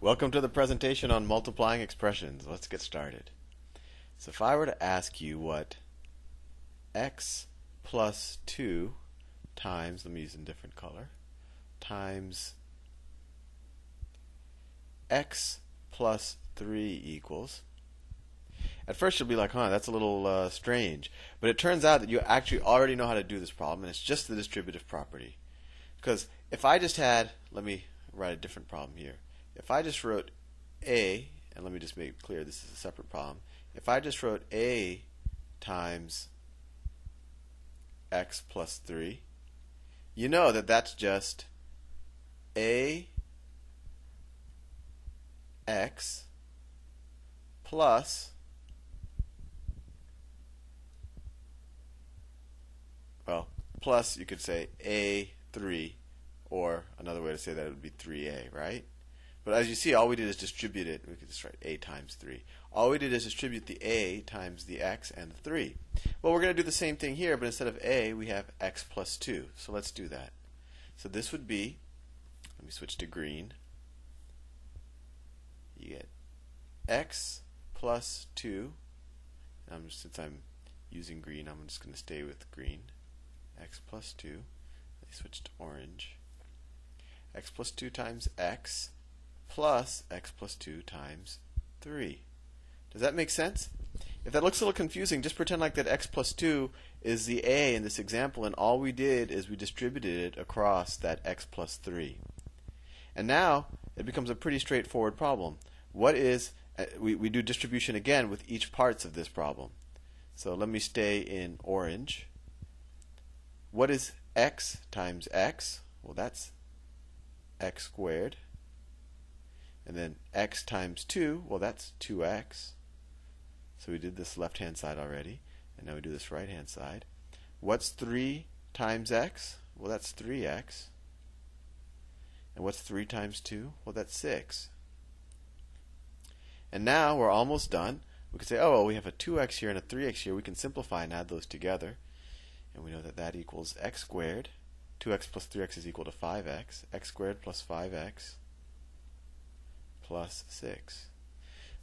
Welcome to the presentation on multiplying expressions. Let's get started. So if I were to ask you what x plus 2 times, let me use a different color, times x plus 3 equals, at first you'll be like, that's a little strange. But it turns out that you actually already know how to do this problem, and it's just the distributive property. Because if I just had, let me write a different problem here. If I just wrote a, and let me just make it clear this is a separate problem. If I just wrote a times x plus 3, you know that that's just a x plus, well, plus you could say a3, or another way to say that would be 3a, right? But as you see, all we did is distribute it. We could just write a times 3. All we did is distribute the a times the x and the 3. Well, we're going to do the same thing here, but instead of a, we have x plus 2. So let's do that. So this would be, let me switch to green. You get x plus 2. Since I'm using green, I'm just going to stay with green. X plus 2. Let me switch to orange. X plus 2 times x plus x plus 2 times 3. Does that make sense? If that looks a little confusing, just pretend like that x plus 2 is the a in this example, and all we did is we distributed it across that x plus 3. And now it becomes a pretty straightforward problem. What is, we do distribution again with each parts of this problem. So let me stay in orange. What is x times x? Well, that's x squared. And then x times 2, well, that's 2x. So we did this left-hand side already. And now we do this right-hand side. What's 3 times x? Well, that's 3x. And what's 3 times 2? Well, that's 6. And now we're almost done. We can say, oh, well, we have a 2x here and a 3x here. We can simplify and add those together. And we know that that equals x squared. 2x plus 3x is equal to 5x. X squared plus 5x plus 6.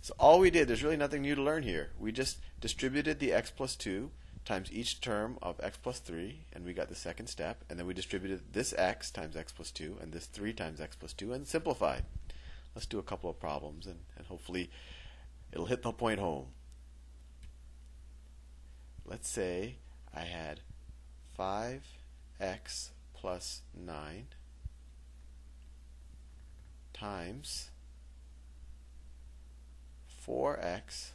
So all we did, there's really nothing new to learn here. We just distributed the x plus 2 times each term of x plus 3, and we got the second step. And then we distributed this x times x plus 2 and this 3 times x plus 2 and simplified. Let's do a couple of problems, and hopefully it'll hit the point home. Let's say I had 5x plus 9 times 4x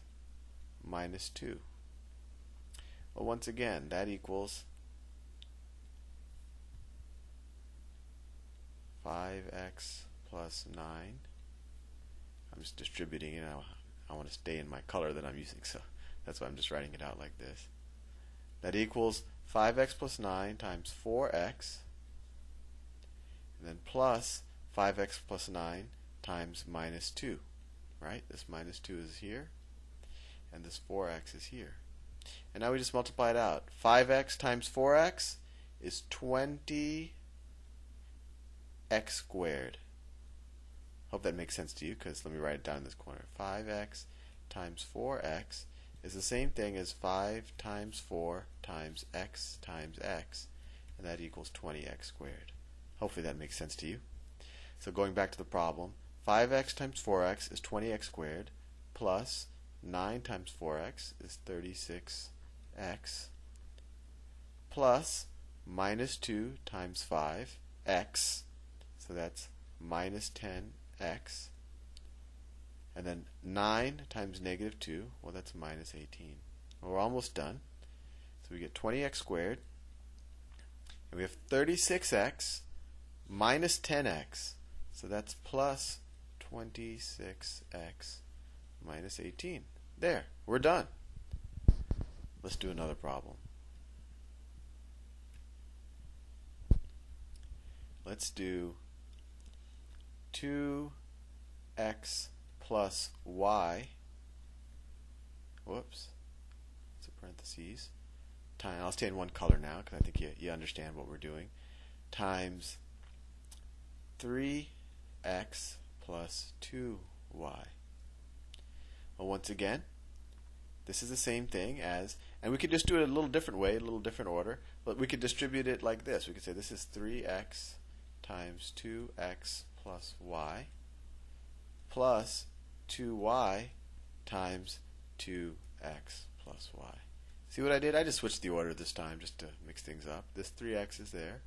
minus 2. Well, once again, that equals 5x plus 9. I'm just distributing it. I want to stay in my color that I'm using, so that's why I'm just writing it out like this. That equals 5x plus 9 times 4x, and then plus 5x plus 9 times minus 2. Right? This minus 2 is here, and this 4x is here. And now we just multiply it out. 5x times 4x is 20x squared. Hope that makes sense to you, because let me write it down in this corner. 5x times 4x is the same thing as 5 times 4 times x, and that equals 20x squared. Hopefully that makes sense to you. So going back to the problem, 5x times 4x is 20x squared, plus 9 times 4x is 36x, plus minus 2 times 5x, so that's minus 10x, and then 9 times negative 2, well, that's minus 18. Well, we're almost done. So we get 20x squared, and we have 36x minus 10x, so that's plus 26x minus 18. There, we're done. Let's do another problem. Let's do 2x plus y, whoops, it's a parentheses, I'll stay in one color now because I think you understand what we're doing, times 3x plus 2y. Well, once again, this is the same thing as, and we could just do it a little different way, a little different order, but we could distribute it like this. We could say this is 3x times 2x plus y plus 2y times 2x plus y. See what I did? I just switched the order this time just to mix things up. This 3x is there,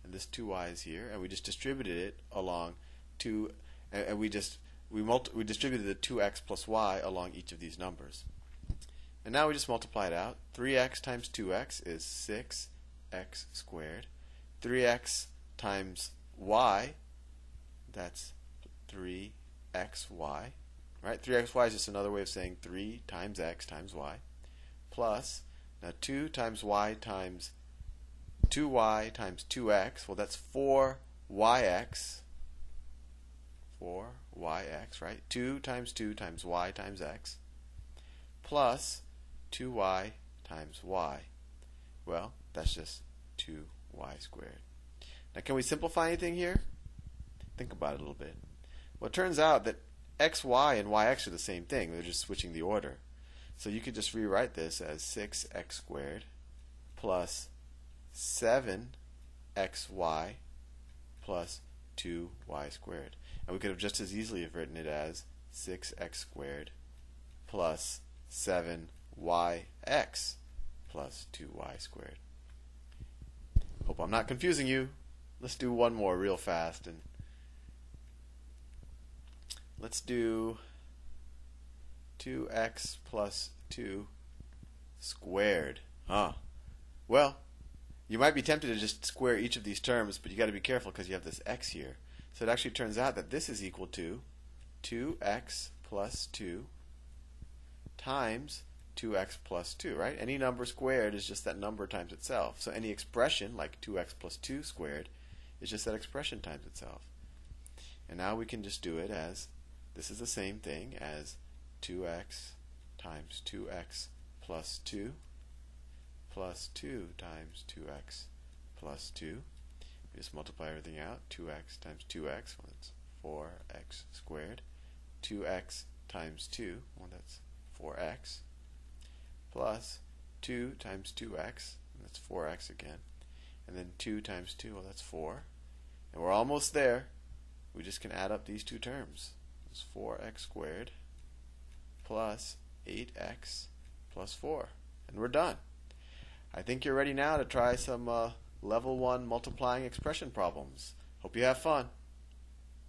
and this 2y is here, and we just distributed it along two, and we distributed the 2x plus y along each of these numbers. And now we just multiply it out. 3x times 2x is 6x squared. 3x times y, that's 3xy. Right? 3xy is just another way of saying 3 times x times y. Plus, now 2 times y times 2y times 2x, well that's 4yx. 4yx, right? 2 times y times x. Plus 2y times y. Well, that's just 2y squared. Now, can we simplify anything here? Think about it a little bit. Well, it turns out that xy and yx are the same thing. They're just switching the order. So you could just rewrite this as 6x squared plus 7xy plus 2y squared. And we could have just as easily have written it as 6x squared plus 7yx plus 2y squared. Hope I'm not confusing you. Let's do one more real fast, and let's do 2x plus 2 squared. Well, you might be tempted to just square each of these terms, but you got to be careful because you have this x here. So it actually turns out that this is equal to 2x plus 2 times 2x plus 2, right? Any number squared is just that number times itself. So any expression, like 2x plus 2 squared, is just that expression times itself. And now we can just do it as, this is the same thing as 2x times 2x plus 2 plus 2 times 2x plus 2. We just multiply everything out. 2x times 2x, well, that's 4x squared. 2x times 2, well, that's 4x. Plus 2 times 2x, and that's 4x again. And then 2 times 2, well, that's 4. And we're almost there. We just can add up these two terms. It's 4x squared plus 8x plus 4. And we're done. I think you're ready now to try some level 1 multiplying expression problems. Hope you have fun.